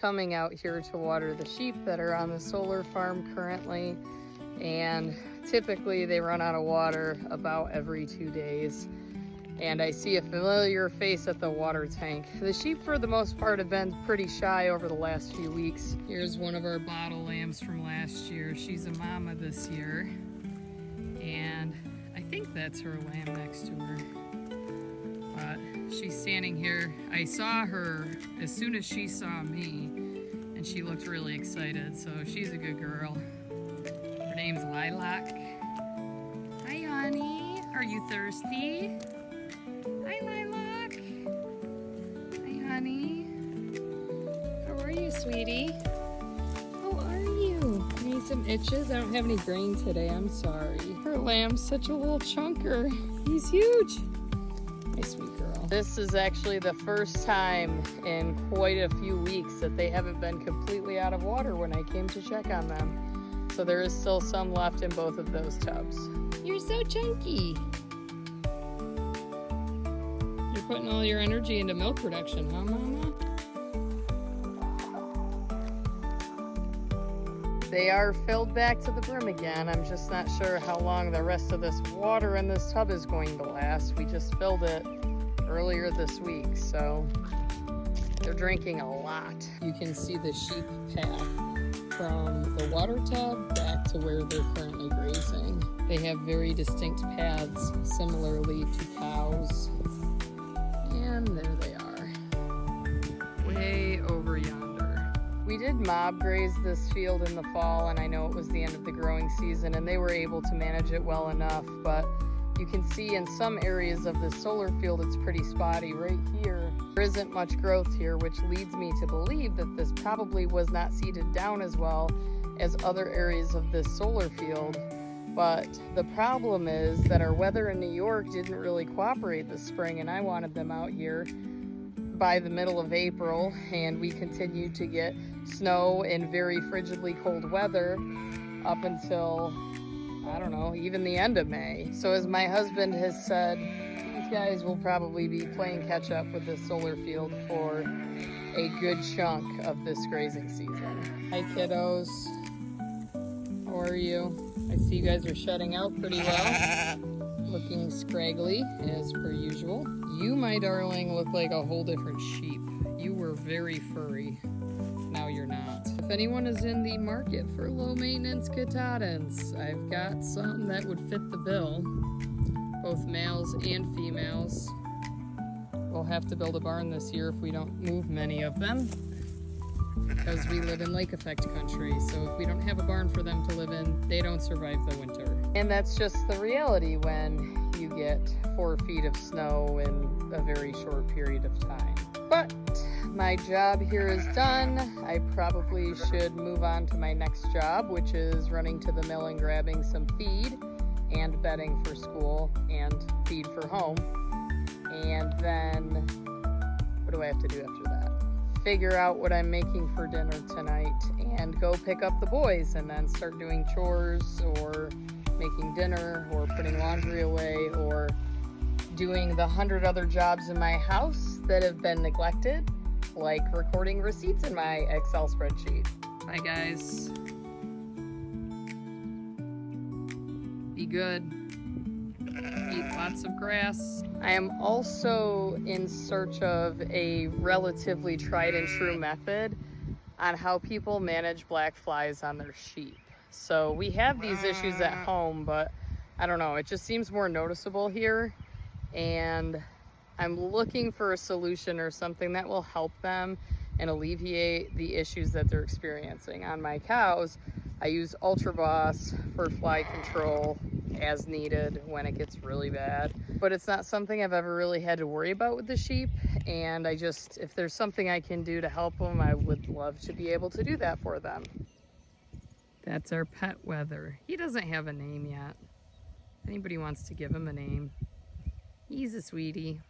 Coming out here to water the sheep that are on the solar farm currently, and typically they run out of water about every 2 days. And I see a familiar face at the water tank. The sheep for the most part have been pretty shy over the last few weeks. Here's one of our bottle lambs from last year. She's a mama this year, and I think that's her lamb next to her. But she's standing here. I saw her as soon as she saw me, and she looked really excited, so she's a good girl. Her name's Lilac. Hi, honey. Are you thirsty? Hi, Lilac. Hi, honey. How are you, sweetie? How are you? You need some itches? I don't have any grain today. I'm sorry. Her lamb's such a little chunker. He's huge. My sweet girl. This is actually the first time in quite a few weeks that they haven't been completely out of water when I came to check on them. So there is still some left in both of those tubs. You're so chunky. You're putting all your energy into milk production, huh, Mama? They are filled back to the brim again. I'm just not sure how long the rest of this water in this tub is going to last. We just filled it earlier this week, so they're drinking a lot. You can see the sheep path from the water tub back to where they're currently grazing. They have very distinct paths, similarly to cows. And there they are, way over yonder. We did mob graze this field in the fall, and I know it was the end of the growing season, and they were able to manage it well enough, but you can see in some areas of the solar field it's pretty spotty. Right here, there isn't much growth here, which leads me to believe that this probably was not seeded down as well as other areas of this solar field. But the problem is that our weather in New York didn't really cooperate this spring, and I wanted them out here by the middle of April, and we continued to get snow and very frigidly cold weather up until, I don't know, even the end of May. So as my husband has said, these guys will probably be playing catch up with this solar field for a good chunk of this grazing season. Hi, kiddos. How are you? I see you guys are shutting out pretty well. Looking scraggly as per usual. You, my darling, look like a whole different sheep. You were very furry. Now you're not. If anyone is in the market for low maintenance Katahdins, I've got some that would fit the bill. Both males and females. We'll have to build a barn this year if we don't move many of them, because we live in lake effect country, so if we don't have a barn for them to live in, they don't survive the winter. And that's just the reality when you get 4 feet of snow in a very short period of time. But my job here is done. I probably should move on to my next job, which is running to the mill and grabbing some feed and bedding for school and feed for home. And then, what do I have to do after that? Figure out what I'm making for dinner tonight and go pick up the boys, and then start doing chores or making dinner or putting laundry away or doing the 100 other jobs in my house that have been neglected, like recording receipts in my Excel spreadsheet. Bye, guys. Be good. Eat lots of grass. I am also in search of a relatively tried and true method on how people manage black flies on their sheep. So we have these issues at home, but I don't know, it just seems more noticeable here, and I'm looking for a solution or something that will help them and alleviate the issues that they're experiencing. On my cows, I use Ultra Boss for fly control as needed when it gets really bad, but it's not something I've ever really had to worry about with the sheep, and if there's something I can do to help them, I would love to be able to do that for them. That's our pet Weather. He doesn't have a name yet. If anybody wants to give him a name, he's a sweetie.